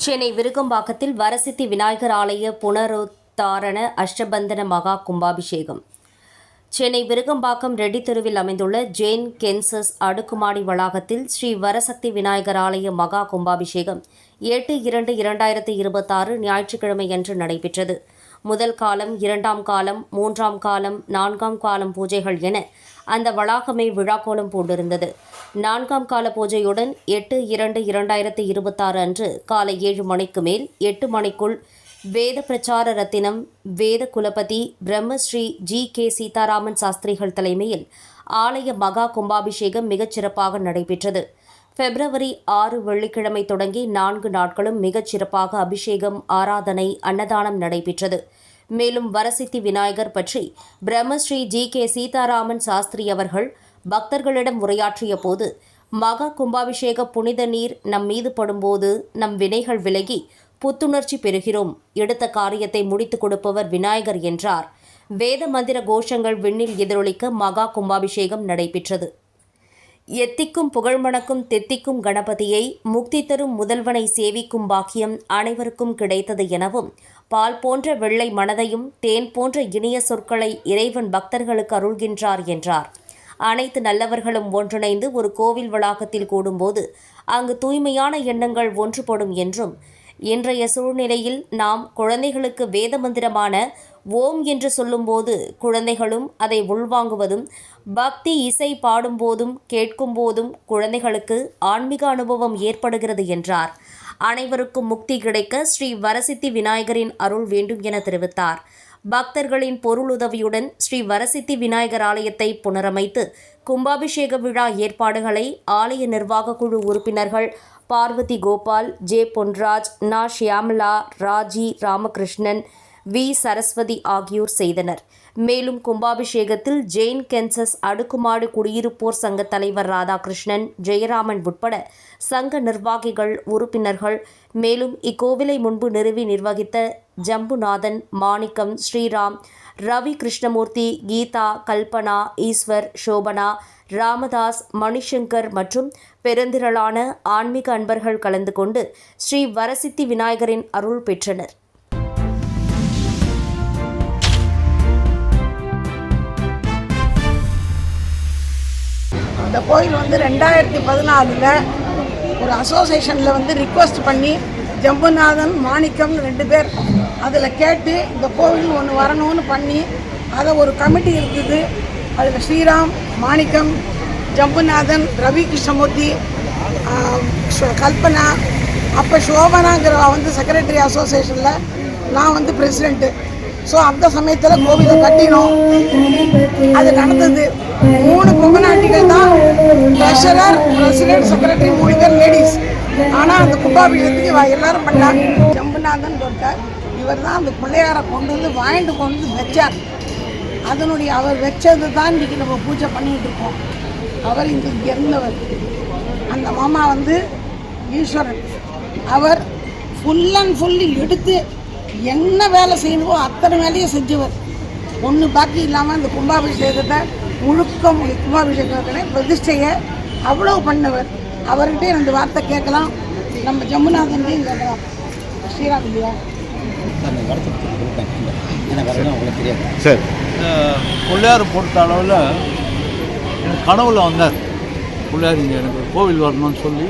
சென்னை விருகம்பாக்கத்தில் வரசித்தி விநாயகர் ஆலய புனருத்தாரண அஷ்டபந்தன மகா கும்பாபிஷேகம். சென்னை விருகம்பாக்கம் ரெட்டி தெருவில் அமைந்துள்ள ஜெயின் கென்சஸ் அடுக்குமாடி வளாகத்தில் ஸ்ரீ வரசக்தி விநாயகர் ஆலய மகா கும்பாபிஷேகம் 8/2/2026 ஞாயிற்றுக்கிழமையன்று நடைபெற்றது. முதல் காலம், இரண்டாம் காலம், மூன்றாம் காலம், நான்காம் காலம் பூஜைகள் என அந்த வளாகமே விழாக்கோலம் பூண்டிருந்தது. நான்காம் கால பூஜையுடன் 8/2/2026 அன்று காலை 7 மணிக்கு மேல் 8 மணிக்குள் வேத பிரச்சார ரத்தினம் வேத குலபதி பிரம்மஸ்ரீ G.K. சீதாராமன் சாஸ்திரிகள் தலைமையில் ஆலய மகா கும்பாபிஷேகம் மிகச் சிறப்பாக நடைபெற்றது. February 6 வெள்ளிக்கிழமை தொடங்கி 4 நாட்களும் மிகச் சிறப்பாக அபிஷேகம், ஆராதனை, அன்னதானம் நடைபெற்றது. மேலும் வரசித்தி விநாயகர் பற்றி பிரம்மஸ்ரீ G.K. சீதாராமன் சாஸ்திரி அவர்கள் பக்தர்களிடம் உரையாற்றிய போது, மகா கும்பாபிஷேக புனித நீர் நம் மீது படும்போது நம் வினைகள் விலகி புத்துணர்ச்சி பெறுகிறோம். எடுத்த காரியத்தை முடித்துக் கொடுப்பவர் விநாயகர் என்றார். வேத மந்திர கோஷங்கள் விண்ணில் எதிரொலிக்க மகா கும்பாபிஷேகம் நடைபெற்றது. எத்திக்கும் புகழ்மணக்கும் தெத்திக்கும் கணபதியை முக்தி தரும் முதல்வனை சேவிக்கும் பாக்கியம் அனைவருக்கும் கிடைத்தது எனவும், பால் போன்ற வெள்ளை மனதையும் தேன் போன்ற இனிய சொற்களை இறைவன் பக்தர்களுக்கு அருள்கின்றார் என்றார். அனைத்து நல்லவர்களும் ஒன்றிணைந்து ஒரு கோவில் வளாகத்தில் கூடும்போது அங்கு தூய்மையான எண்ணங்கள் ஒன்றுபடும் என்றும், இன்றைய சூழ்நிலையில் நாம் குழந்தைகளுக்கு வேத மந்திரமான ஓம் என்று சொல்லும்போது குழந்தைகளும் அதை உள்வாங்குவதும், பக்தி இசை பாடும்போதும் கேட்கும்போதும் குழந்தைகளுக்கு ஆன்மீக அனுபவம் ஏற்படுகிறது என்றார். அனைவருக்கும் முக்தி கிடைக்க ஸ்ரீ வரசித்தி விநாயகரின் அருள் வேண்டும் என தெரிவித்தார். பக்தர்களின் பொருளுதவியுடன் ஸ்ரீ வரசித்தி விநாயகர் ஆலயத்தை புனரமைத்து கும்பாபிஷேக விழா ஏற்பாடுகளை ஆலய நிர்வாக குழு உறுப்பினர்கள் பார்வதி கோபால், ஜே பொன்ராஜ், நா ஷியாமலா, ராஜி ராமகிருஷ்ணன், வி சரஸ்வதி ஆகியோர் செய்தனர். மேலும் கும்பாபிஷேகத்தில் ஜெயின் கென்சஸ் அடுக்குமாடு குடியிருப்போர் சங்க தலைவர் ராதாகிருஷ்ணன், ஜெயராமன் உட்பட சங்க நிர்வாகிகள், உறுப்பினர்கள், மேலும் இக்கோவிலை முன்பு நிறுவி நிர்வகித்த ஜம்புநாதன், மாணிக்கம், ஸ்ரீராம், ரவி கிருஷ்ணமூர்த்தி, கீதா, கல்பனா, ஈஸ்வர், சோபனா, ராமதாஸ், மணிசங்கர் மற்றும் பெருந்திரளான ஆன்மீக அன்பர்கள் கலந்து கொண்டு ஸ்ரீ வரசித்தி விநாயகரின் அருள் பெற்றனர். இந்த கோயில் 2014 ஒரு அசோசியேஷனில் ரிக்வெஸ்ட் பண்ணி ஜம்புநாதன், மாணிக்கம் 2 பேர் அதில் கேட்டு இந்த கோவில் ஒன்று வரணும்னு பண்ணி அதை ஒரு கமிட்டி இருக்குது. அதில் ஸ்ரீராம், மாணிக்கம், ஜம்புநாதன், ரவி கிருஷ்ணமூர்த்தி, கல்பனா, அப்போ சோபனாங்கிற செக்ரட்டரி அசோசியேஷனில், நான் பிரசிடெண்ட்டு. ஸோ அந்த சமயத்தில் கோவிலை கட்டினோம். அது நடந்தது. 3 பொம்மநாட்டிகள் தான் ட்ரெஷரர், பிரசிடென்ட், செக்ரட்டரி, 3 பேர் லேடிஸ். ஆனால் அந்த கும்பாபிஷேகத்துக்கு எல்லாரும் பண்ணாங்க. ஜம்புநாதன் ஒருத்தர், இவர் தான் அந்த பிள்ளையாரை வாங்கிட்டு கொண்டு வச்சார். அவர் வச்சது தான் இன்றைக்கி நம்ம பூஜை பண்ணிகிட்டு இருக்கோம். அவர் இங்கே இருந்தவர். அந்த மாமா ஈஸ்வரன். அவர் ஃபுல் அண்ட் ஃபுல்லி எடுத்து என்ன வேலை செய்யணுமோ அத்தனை வேலையும் செஞ்சவர். ஒன்று பாக்கி இல்லாமல் அந்த கும்பாபிஷேகத்தை கும்பாபிஷேகத்தை பிரதிஷ்டையை அவ்வளோ பண்ணவர். அவர்கிட்டே 2 வார்த்தை கேட்கலாம். நம்ம ஜம்புநாதன்கிட்டையும் கேட்கலாம். ஸ்ரீராம் இல்லையா சார்? பிள்ளையார் பொறுத்த அளவில் எனக்கு கனவுல வந்தார். பிள்ளையார் இங்கே எனக்கு கோவில் வரணும்னு சொல்லி,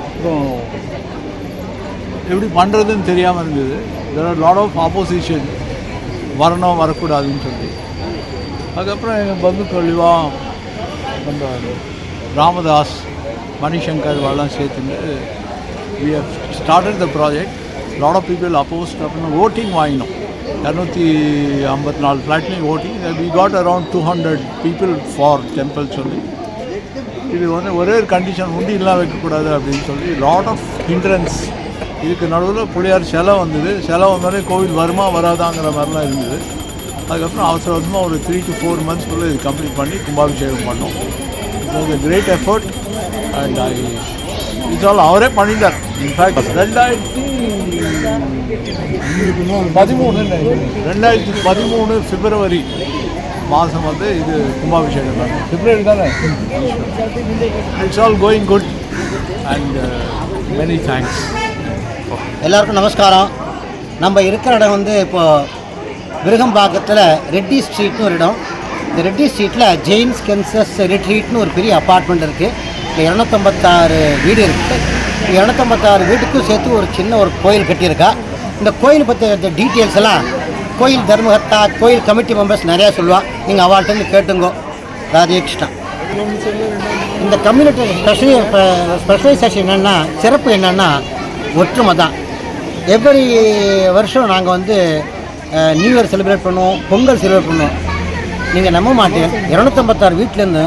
அப்புறம் எப்படி பண்ணுறதுன்னு தெரியாமல் இருந்தது. there are lot of opposition, வரணும் வரக்கூடாதுன்னு சொல்லி. அதுக்கப்புறம் எங்கள் பந்துக்கொழிவா நம்ம ராமதாஸ், மணிசங்கர் எல்லாம் சேர்த்துட்டு we have started the project. lot of people opposed. அப்புறம் voting வாங்கினோம். 254 ஃப்ளாட்லேயும் voting. we got around 200 people for temple சொல்லி. இது ஒரே ஒரு கண்டிஷன் உண்டு, எல்லாம் வைக்கக்கூடாது அப்படின்னு சொல்லி லாட் ஆஃப் ஹிண்ட்ரன்ஸ். இதுக்கு நடுவில் பிள்ளையார் சிலை வந்தது. சிலை வந்தாலே கோவில் வருமா வராதாங்கிற மாதிரிலாம் இருந்தது. அதுக்கப்புறம் அவசரமாக ஒரு 3 to 4 months இது கம்ப்ளீட் பண்ணி கும்பாபிஷேகம் பண்ணோம். It was a great effort and it's all அவரே பண்ணிட்டார். இன்ஃபேக்ட் 2013 பிப்ரவரி மாதம் இது கும்பாபிஷேகம் தான். பிப்ரவரி தானே? It's all going good and many thanks. எல்லாருக்கும் நமஸ்காரம். நம்ம இருக்கிற இடம் வந்து இப்போது விருகம்பாக்கத்தில் ரெட்டி ஸ்ட்ரீட்னு ஒரு இடம். இந்த ரெட்டி ஸ்ட்ரீட்டில் ஜெயின்ஸ் கென்சஸ் ரிட்ரீட்னு ஒரு பெரிய அப்பார்ட்மெண்ட் இருக்குது. இப்போ 256 வீடு இருக்குது. 256 வீட்டுக்கும் சேர்த்து ஒரு சின்ன ஒரு கோயில் கட்டியிருக்கா. இந்த கோயில் பற்றி டீட்டெயில்ஸ் எல்லாம் கோயில் தர்மகர்த்தா, கோயில் கமிட்டி மெம்பர்ஸ் நிறையா சொல்லுவாள். நீங்கள் அவள்கிட்ட கேட்டுங்கோ. ராதேகிருஷ்ணா. இந்த கம்யூனிட்டி ஸ்பெஷலைசேஷன் என்னென்னா, சிறப்பு என்னென்னா ஒற்றுமை தான். எவ்ரி வருஷம் நாங்கள் வந்து நியூ இயர் செலிப்ரேட் பண்ணுவோம், பொங்கல் செலிப்ரேட் பண்ணுவோம். நீங்கள் நம்ப மாட்டேன், 256 வீட்டிலேருந்து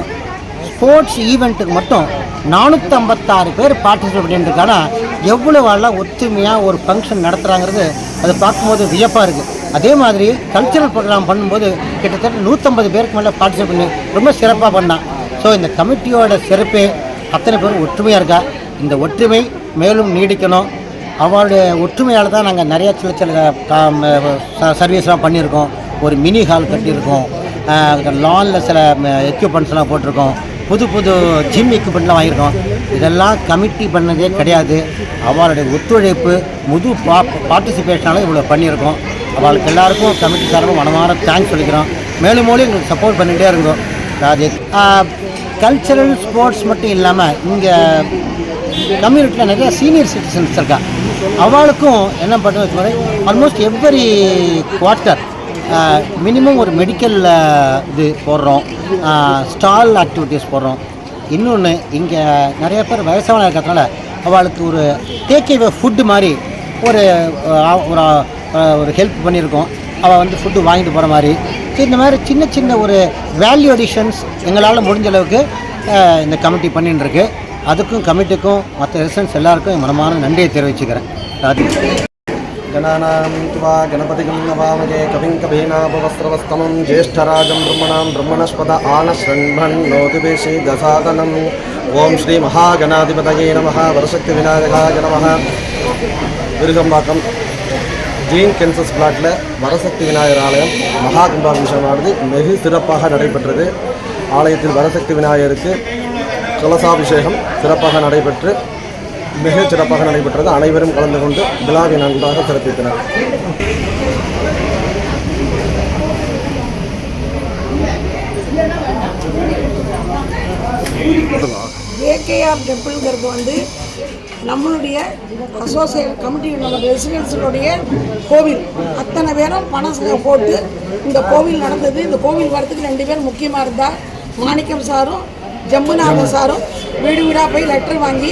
ஸ்போர்ட்ஸ் ஈவெண்ட்டுக்கு மட்டும் 456 பேர் பார்ட்டிசிபேட் பண்ணிட்டுருக்கானா எவ்வளோ எல்லாம் ஒற்றுமையாக ஒரு ஃபங்க்ஷன் நடத்துகிறாங்கிறது அதை பார்க்கும்போது வியப்பாக இருக்குது. அதே மாதிரி கல்ச்சரல் ப்ரோக்ராம் பண்ணும்போது கிட்டத்தட்ட 150 பேருக்கு மேலே பார்ட்டிசிபேட் பண்ணி ரொம்ப சிறப்பாக பண்ணான். ஸோ இந்த கமிட்டியோட சிறப்பே அத்தனை பேரும் ஒற்றுமையாக இருக்கா. இந்த ஒற்றுமை மேலும் நீடிக்கணும். அவளுடைய ஒற்றுமையால் தான் நாங்கள் நிறைய சில சில சர்வீஸ்லாம் பண்ணியிருக்கோம். ஒரு மினி ஹால் கட்டியிருக்கோம், லானில் சில எக்யூப்மெண்ட்ஸ்லாம் போட்டிருக்கோம், புது புது ஜிம் எக்யூப்மெண்ட்லாம் வாங்கியிருக்கோம். இதெல்லாம் கமிட்டி பண்ணதே கிடையாது. அவளுடைய ஒத்துழைப்பு பார்ட்டிசிபேஷனால இவ்வளோ பண்ணியிருக்கோம். அவளுக்கு எல்லாருக்கும் கமிட்டி சார்பாக மனமார தேங்க்ஸ் சொல்லிக்கிறோம். மேலும் மேலும் எங்களுக்கு சப்போர்ட் பண்ணிகிட்டே இருக்கோம். ராஜேஷ் கல்ச்சரல் ஸ்போர்ட்ஸ் மட்டும் இல்லாமல் இங்கே கம்யூனிட்டியில் நிறைய சீனியர் சிட்டிசன்ஸ் இருக்கா. அவளுக்கும் என்ன பண்ணுறது, ஆல்மோஸ்ட் எவ்ரி குவார்ட்டர் மினிமம் ஒரு மெடிக்கல் இது போடுறோம், ஸ்டால் ஆக்டிவிட்டீஸ் போடுறோம். இன்னொன்று இங்கே நிறைய பேர் வயசான இருக்கிறதுனால அவளுக்கு ஒரு டேக் ஃபுட்டு மாதிரி ஒரு ஒரு ஹெல்ப் பண்ணியிருக்கோம். அவள் வந்து ஃபுட்டு வாங்கிட்டு போகிற மாதிரி. ஸோ இந்த மாதிரி சின்ன சின்ன ஒரு வேல்யூ அடிஷன்ஸ் எங்களால் முடிஞ்ச அளவுக்கு இந்த கமிட்டி பண்ணின்னு இருக்கு. அதுக்கும் கமிட்டிக்கும் மற்ற ரெசிடென்ட்ஸ் எல்லாருக்கும் மனமான நன்றியை தெரிவிச்சுக்கிறேன். गणानां त्वा गणपतिं नमामहे कविं कवीनाभवस्त्रवस्तमं ज्येष्ठराजं ब्रह्मणस्पद आनशृण्वन्नोतिभिषि दसादनम् ओं श्री महागणाधिपतये नमः वरशक्तिविनायकाय नमः. விருகம்பாக்கம் ஜெயின் கென்சஸ் பிளாட்டில் வரசக்தி விநாயகர் ஆலயம் மகா கும்பாபிஷேகமானது வெகு சிறப்பாக நடைபெற்றது. ஆலயத்தில் வரசக்தி விநாயகருக்கு கலசாபிஷேகம் சிறப்பாக நடைபெற்று மிக சிறப்பாக நடைபெற்றது. அனைவரும் கலந்து கொண்டு விழாவை நன்றாக சிறப்பித்தனர். ஏகேஆர் டெம்பிள்ங்கிறது வந்து நம்மளுடைய கமிட்டி, நம்ம ரெசிடென்ஸுடைய கோவில். அத்தனை பேரும் பணம் போட்டு இந்த கோவில் நடந்தது. இந்த கோவில் வரத்துக்கு 2 பேர் முக்கியமாக இருந்தால் மாணிக்கம் சாரும் ஜம்புநாதன் சாரும் வீடு வீடாக போய் லெட்டர் வாங்கி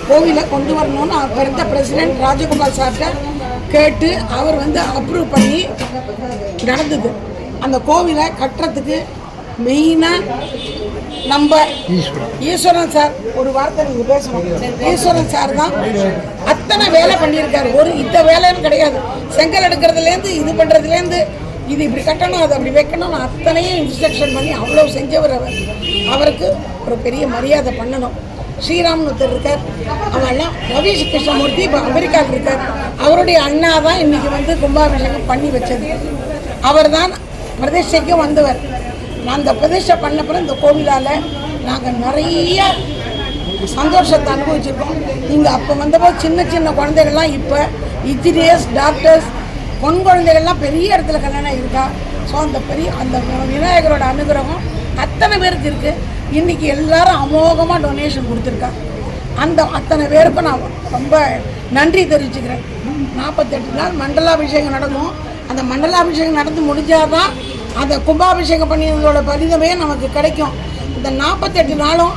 கோவிலை கொண்டு வரணும்னு பிறந்த பிரசிடென்ட் ராஜகோபால் சார்கிட்ட கேட்டு அவர் வந்து அப்ரூவ் பண்ணி நடந்தது. அந்த கோவிலை கட்டுறதுக்கு மெயினாக நம்ம ஈஸ்வரன் சார், ஒரு வார்த்தை நீங்கள் பேசணும். ஈஸ்வரன் சார் தான் அத்தனை வேலை பண்ணியிருக்காரு. ஒரு இந்த வேலைன்னு கிடையாது, செங்கல் எடுக்கிறதுலேருந்து இது பண்ணுறதுலேருந்து இது இப்படி கட்டணும், அது அப்படி வைக்கணும்னு அத்தனையும் இன்ஸ்ட்ரக்ஷன் பண்ணி அவ்வளோ செஞ்சவர் அவர். அவருக்கு ஒரு பெரிய மரியாதை பண்ணணும். ஸ்ரீராம்னு ஒருத்தர் இருக்கார், அவெல்லாம் ரவீஷ் கிருஷ்ணமூர்த்தி இப்போ அமெரிக்காவில் இருக்கார். அவருடைய அண்ணா தான் இன்றைக்கி வந்து கும்பாபிஷேகம் பண்ணி வச்சது. அவர் தான் பிரதிஷ்டைக்கும் வந்தவர். நான் அந்த பிரதிஷ்டை பண்ணப்பறம் இந்த கோவிலால் நாங்கள் நிறைய சந்தோஷத்தை அனுபவிச்சிருக்கோம். இங்கே அப்போ வந்தபோது சின்ன சின்ன குழந்தைகள்லாம் இப்போ இன்ஜினியர்ஸ், டாக்டர்ஸ், பொன் குழந்தைகள்லாம் பெரிய இடத்துல கல்யாணம் இருக்கா. ஸோ அந்த விநாயகரோட அனுகிரகம் அத்தனை பேருக்கு இருக்குது. இன்றைக்கி எல்லாரும் அமோகமாக டொனேஷன் கொடுத்துருக்கா. அத்தனை பேருக்கும் நான் ரொம்ப நன்றி தெரிவிச்சுக்கிறேன். 48 நாள் மண்டலாபிஷேகம் நடக்கும். அந்த மண்டலாபிஷேகம் நடந்து முடிஞ்சால் தான் அந்த கும்பாபிஷேகம் பண்ணியதோட பரிதமே நமக்கு கிடைக்கும். இந்த 48 நாளும்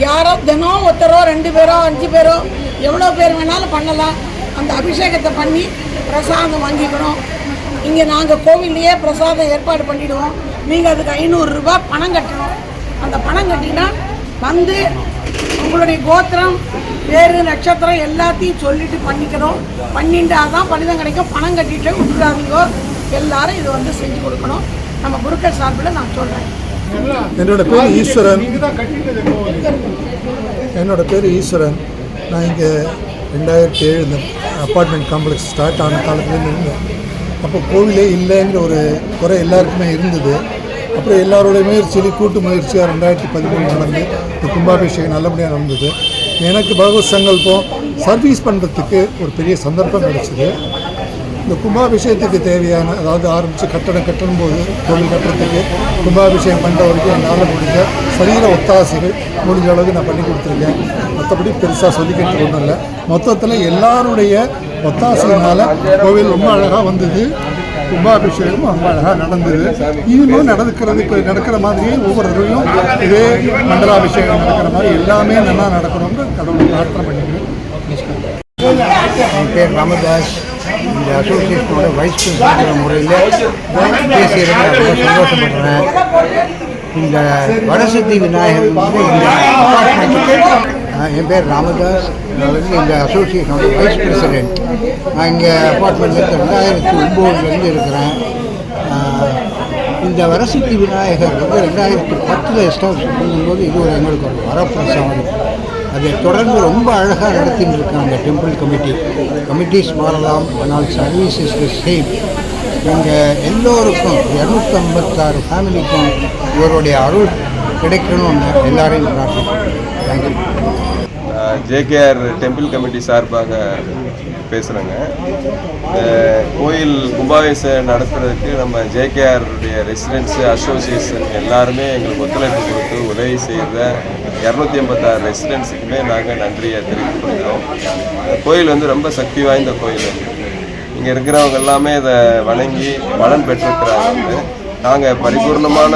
யாரோ தினம் ஒருத்தரோ 2 பேரோ 5 பேரோ எவ்வளோ பேர் வேணாலும் பண்ணலாம். அந்த அபிஷேகத்தை பண்ணி பிரசாதம் வாங்கிக்கணும். இங்கே நாங்கள் கோவில்லையே பிரசாதம் ஏற்பாடு பண்ணிவிடுவோம். நீங்கள் அதுக்கு 500 ரூபாய் பணம் கட்டணும். அந்த பணம் கட்டினா வந்து உங்களுடைய கோத்திரம், பேர், நட்சத்திரம் எல்லாத்தையும் சொல்லிட்டு பண்ணிக்கணும். பண்ணிட்டா தான் பணிதம் கிடைக்கும். பணம் கட்டிட்டு விட்டுறாதீங்கோ. எல்லாரும் இதை வந்து செஞ்சு கொடுக்கணும். நம்ம குருக்கள் சார்பில் நான் சொல்கிறேன். என்னோட பேர் ஈஸ்வரன். நான் இங்கே 2007 இந்த அப்பார்ட்மெண்ட் காம்ப்ளெக்ஸ் ஸ்டார்ட் ஆன காலத்துலேருந்து இருந்தேன். அப்போ கோவிலே இல்லைங்கிற ஒரு குறை எல்லாருக்குமே இருந்தது. அப்புறம் எல்லாரோட முயற்சியிலையும் கூட்டு முயற்சியாக 2013 நடந்து இந்த கும்பாபிஷேகம் நல்லபடியாக நடந்தது. எனக்கு பகவத் சங்கல்பம் சர்வீஸ் பண்ணுறதுக்கு ஒரு பெரிய சந்தர்ப்பம் கிடைச்சிது. இந்த கும்பாபிஷேகத்துக்கு தேவையான, அதாவது ஆரம்பித்து கட்டணும் போது கோவில் கட்டுறதுக்கு கும்பாபிஷேகம் பண்ணுற வரைக்கும் என்னால் முடிஞ்ச சரீர ஒத்தாசைகள் முடிஞ்ச அளவுக்கு நான் பண்ணி கொடுத்துருக்கேன். மற்றபடி பெருசாக சொல்லிக்கிட்டு ஒன்றும் இல்லை. மொத்தத்தில் எல்லாருடைய ஒத்தாசையினால் கோவில் ரொம்ப அழகாக வந்தது. கும்பாபிஷேகமும் ரொம்ப அழகாக நடந்தது. இனிமேல் நடக்கிற மாதிரியே ஒவ்வொரு தடவையும் இதே மண்டலாபிஷேகம் நடக்கிற மாதிரி எல்லாமே நல்லா நடக்கணும்னு கடவுளை பிரார்த்தனை பண்ணிக்கிறேன். என் பேர் ராமதாஸ். இந்த அசோசியேஷனோட வைஸ் பிரசிடென்ட் முறையில் பேசியதில் ரொம்ப சந்தோஷப்படுறேன். இந்த வடசக்தி விநாயகர் வந்து இந்த அப்பார்ட்மெண்ட்டுக்கு என் பேர் ராமதாஸ். நான் வந்து இந்த அசோசியேஷனோட வைஸ் பிரசிடென்ட். நான் இங்கே அப்பார்ட்மெண்ட்டில் 2009 இருக்கிறேன். இந்த வரசக்தி விநாயகர் வந்து 2010 எஸ்டாப்ளிஷ் பண்ணும்போது இது ஒரு எங்களுக்கு ஒரு வரப்பிரசாதம். அதை தொடர்ந்து ரொம்ப அழகாக நடத்தின்னு இருக்காங்க டெம்பிள் கமிட்டிஸ் மாறலாம், ஆனால் சர்வீஸ் இஸ் தி சேம். இங்கே எல்லோருக்கும் 256 ஃபேமிலிக்கும் இவருடைய அருள் கிடைக்கணும்னு எல்லாரையும் பிரார்த்தனை. தேங்க்யூ. ஜேகேஆர் டெம்பிள் கமிட்டி சார்பாக பேசுகிறேங்க. கோயில் கும்பாபிஷேகம் நடத்துறதுக்கு நம்ம ஜேகேஆருடைய ரெசிடென்ட்ஸு அசோசியேஷன் எல்லாருமே எங்களுக்கு ஒத்துழைப்பு கொடுத்து உதவி செய்கிற 286 ரெசிடென்ட்ஸுக்குமே நாங்கள் நன்றியை தெரிவித்துக்கிறோம். கோயில் வந்து ரொம்ப சக்தி வாய்ந்த கோயில். இங்கே இருக்கிறவங்க எல்லாமே இதை வணங்கி பலன் பெற்றிருக்கிறாங்க. நாங்கள் பரிபூர்ணமான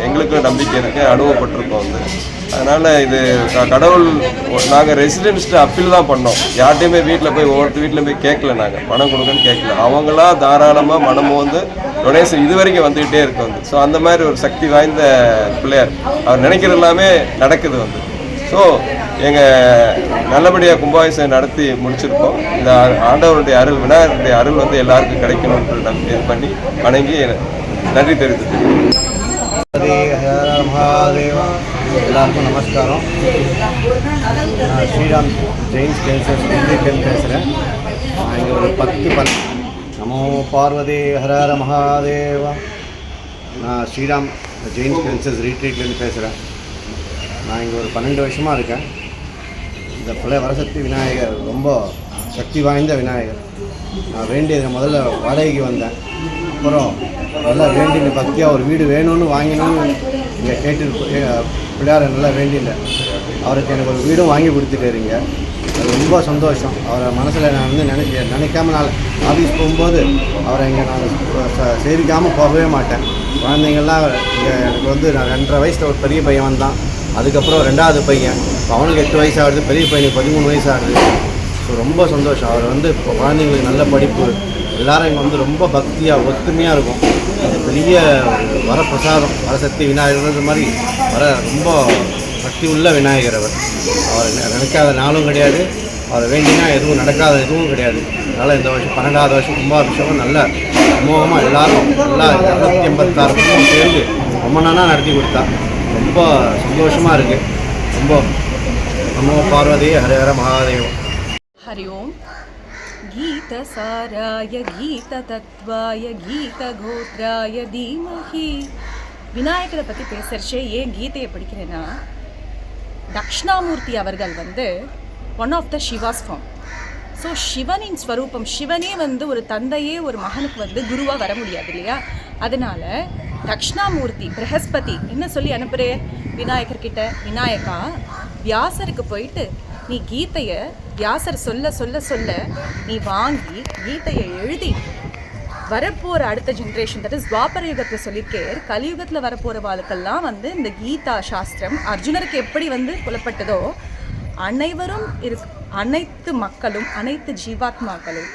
எங்களுக்கும் நம்பிக்கை இருக்குது, அனுபவப்பட்டிருக்கோம் வந்து. அதனால் இது கடவுள், நாங்கள் ரெசிடென்ட்ஸ்ட்டு அப்பீல் தான் பண்ணோம். யார்கிட்டையுமே வீட்டில் போய் ஒவ்வொருத்தர் வீட்டில் போய் கேட்கல, நாங்கள் பணம் கொடுங்கன்னு கேட்கல. அவங்களா தாராளமாக மனமும் வந்து டொனேஷன் இது வரைக்கும் வந்துக்கிட்டே இருக்கு வந்து. ஸோ அந்த மாதிரி ஒரு சக்தி வாய்ந்த பிள்ளையார், அவர் நினைக்கிற எல்லாமே நடக்குது வந்து. ஸோ எங்கள் நல்லபடியாக கும்பாபிஷேகம் நடத்தி முடிச்சிருக்கோம். இந்த ஆண்டவருடைய அருள், விநாயகருடைய அருள் வந்து எல்லாருக்கும் கிடைக்கணும்னு நம்ம இது பண்ணி வணங்கி நன்றி தெரிவித்துக்கிறேன். எல்லாருக்கும் நமஸ்காரம். நான் ஸ்ரீராம் ஜெயின்ஸ் கேன்சர் ட்ரீட்மெண்ட் பேசுகிறேன். நான் இங்கே ஒரு 10 நமோ பார்வதி ஹர மகாதேவா. நான் ஸ்ரீராம் ஜெயின்ஸ் கேன்சர் ரீட்ரீட்மெண்ட் பேசுகிறேன். நான் இங்கே ஒரு 12 வருஷமாக இருக்கேன். இந்த வரசக்தி விநாயகர் ரொம்ப சக்தி வாய்ந்த விநாயகர். நான் வேண்டியது முதல்ல வாடகைக்கு வந்தேன். அப்புறம் நல்லா வேண்டின பக்தியாக ஒரு வீடு வேணும்னு வாங்கினோன்னு இங்கே கேட்டு பிள்ளையார நல்லா வேண்டியில்லை. அவருக்கு எனக்கு ஒரு வீடும் வாங்கி கொடுத்துட்டாருங்க. அது ரொம்ப சந்தோஷம். அவரை மனசில் நான் வந்து நினைக்காம நான் ஆஃபீஸ் போகும்போது அவரை இங்கே நான் சேவிக்காமல் போகவே மாட்டேன். குழந்தைங்கள்லாம் இங்கே எனக்கு வந்து நான் 2.5 வயசில் ஒரு பெரிய பையன் வந்தான். அதுக்கப்புறம் 2வது பையன், இப்போ அவனுக்கு 8 வயசு ஆகுது. பெரிய பையனுக்கு 13 வயசு ஆகுது. ஸோ ரொம்ப சந்தோஷம். அவர் வந்து இப்போ குழந்தைங்களுக்கு நல்ல படிப்பு, எல்லோரும் இங்கே வந்து ரொம்ப பக்தியாக ஒத்துமையாக இருக்கும். அது பெரிய வரப்பிரசாதம். வரசக்தி விநாயகர் மாதிரி ரொம்ப சக்தி உள்ள விநாயகர். அவர் நினைக்காத நாளும் கிடையாது, அவரை வேண்டினா எதுவும் நடக்காத எதுவும் கிடையாது. அதனால் இந்த வருஷம் 12வது வருஷம் கும்பாபிஷேகம் நல்ல அமோகமாக எல்லோரும் நல்லா 286 குடும்பம் சேர்ந்து ரொம்ப நாளாக நடத்தி கொடுத்தா. ரொம்ப சந்தோஷமாக இருக்குது. ரொம்ப நமோ பார்வதி ஹர ஹர மகாதேவம். ஹரி ஓம். गीतसाराय गीततत्त्वाय गीतगोत्राय धीमहि. விநாயகரை பற்றி பேசுகிறச்சே ஏன் கீதையை படிக்கிறேன்னா, தக்ஷணாமூர்த்தி அவர்கள் வந்து one of the Shiva's form. So சிவனின் ஸ்வரூபம். சிவனே வந்து ஒரு தந்தையே ஒரு மகனுக்கு வந்து குருவாக வர முடியாது இல்லையா? அதனால் தக்ஷணாமூர்த்தி பிரகஸ்பதி என்ன சொல்லி அனுப்புகிறே விநாயகர்கிட்ட, விநாயகா வியாசருக்கு போயிட்டு நீ கீதையை வியாசர் சொல்ல சொல்ல சொல்ல நீ வாங்கி கீதையை எழுதி வரப்போகிற அடுத்த ஜென்ரேஷன், தட் இஸ் துவாபர யுகத்தில் சொல்லியிருக்கேன், கலியுகத்தில் வரப்போகிற வாழ்க்கெல்லாம் வந்து இந்த கீதா சாஸ்திரம் அர்ஜுனருக்கு எப்படி வந்து புலப்பட்டதோ அனைவரும் அனைத்து மக்களும் அனைத்து ஜீவாத்மாக்களும்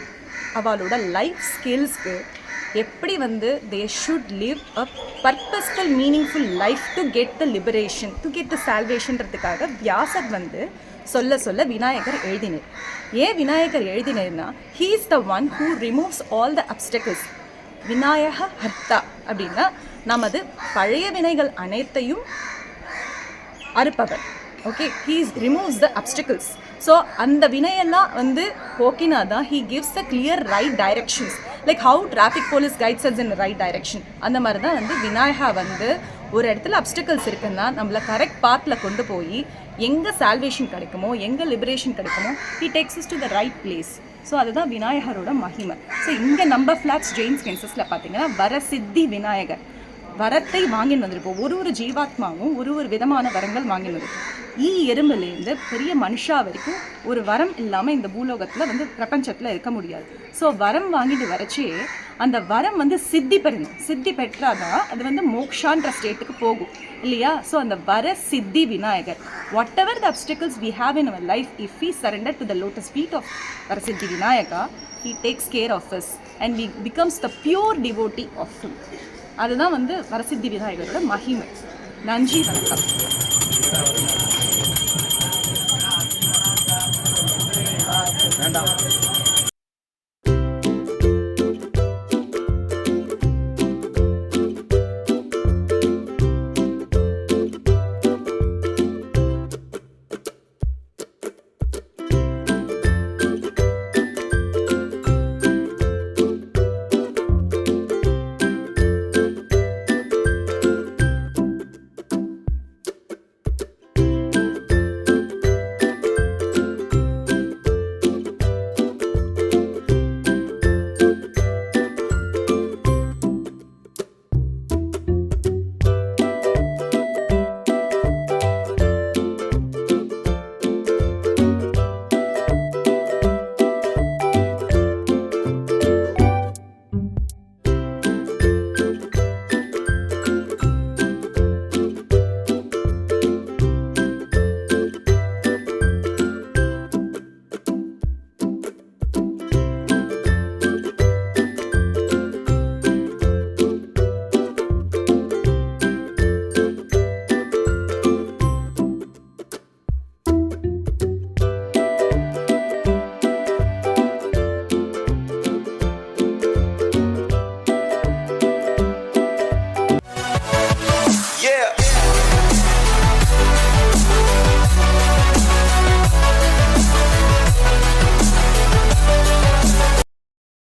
அவளோட லைஃப் ஸ்கில்ஸ்க்கு எப்படி வந்து they should live a purposeful meaningful life to get the liberation, to get the சால்வேஷன்றதுக்காக வியாசர் வந்து சொல்ல சொல்ல விநாயகர் எழுதினார். ஏன் விநாயகர் எழுதினார்னா, he is the one who removes all the obstacles. Vinayaka ஹர்த்தா அப்படின்னா நமது பழைய வினைகள் அனைத்தையும் அறுப்பவர். Okay, he removes the obstacles. So அந்த வினையெல்லாம் வந்து போக்கினாதான் he gives the clear right directions. Like how traffic police guides us in right direction. அந்த மாதிரி தான் வந்து விநாயகா வந்து ஒரு இடத்துல அப்டிக்கல்ஸ் இருக்குன்னா நம்மளை கரெக்ட் பாத்தில் கொண்டு போய் எங்கே சால்வேஷன் கிடைக்குமோ, எங்கே லிபரேஷன் கிடைக்குமோ, he takes us to the right place. So அதுதான் விநாயகரோட மகிமை. ஸோ இங்கே நம்ம ஃப்ளாட்ஸ் ஜெயின் ஸ்கென்சஸில் பார்த்தீங்கன்னா வரசித்தி விநாயகர் வரத்தை வாங்கின்னு வந்திருப்போம். ஒரு ஜீவாத்மாவும் ஒரு விதமான வரங்கள் வாங்கின்னு வந்திருப்போம். எறும்புலேருந்து பெரிய மனுஷா வரைக்கும் ஒரு வரம் இல்லாமல் இந்த பூலோகத்தில் வந்து பிரபஞ்சத்தில் இருக்க முடியாது. ஸோ வரம் வாங்கிட்டு வரச்சே அந்த வரம் வந்து சித்தி பெறணும். சித்தி பெற்றாதான் அது வந்து மோக்ஷான்ற ஸ்டேட்டுக்கு போகும் இல்லையா? ஸோ அந்த Vara Siddhi Vinayakar, whatever the obstacles we have in our life, if we surrender to the lotus feet of Varasiddhi Vinayaka, he takes care of us and we becomes the pure devotee of him. அதுதான் வந்து வரசித்தி விநாயகரோட மகிமை. நன்றி, வணக்கம்.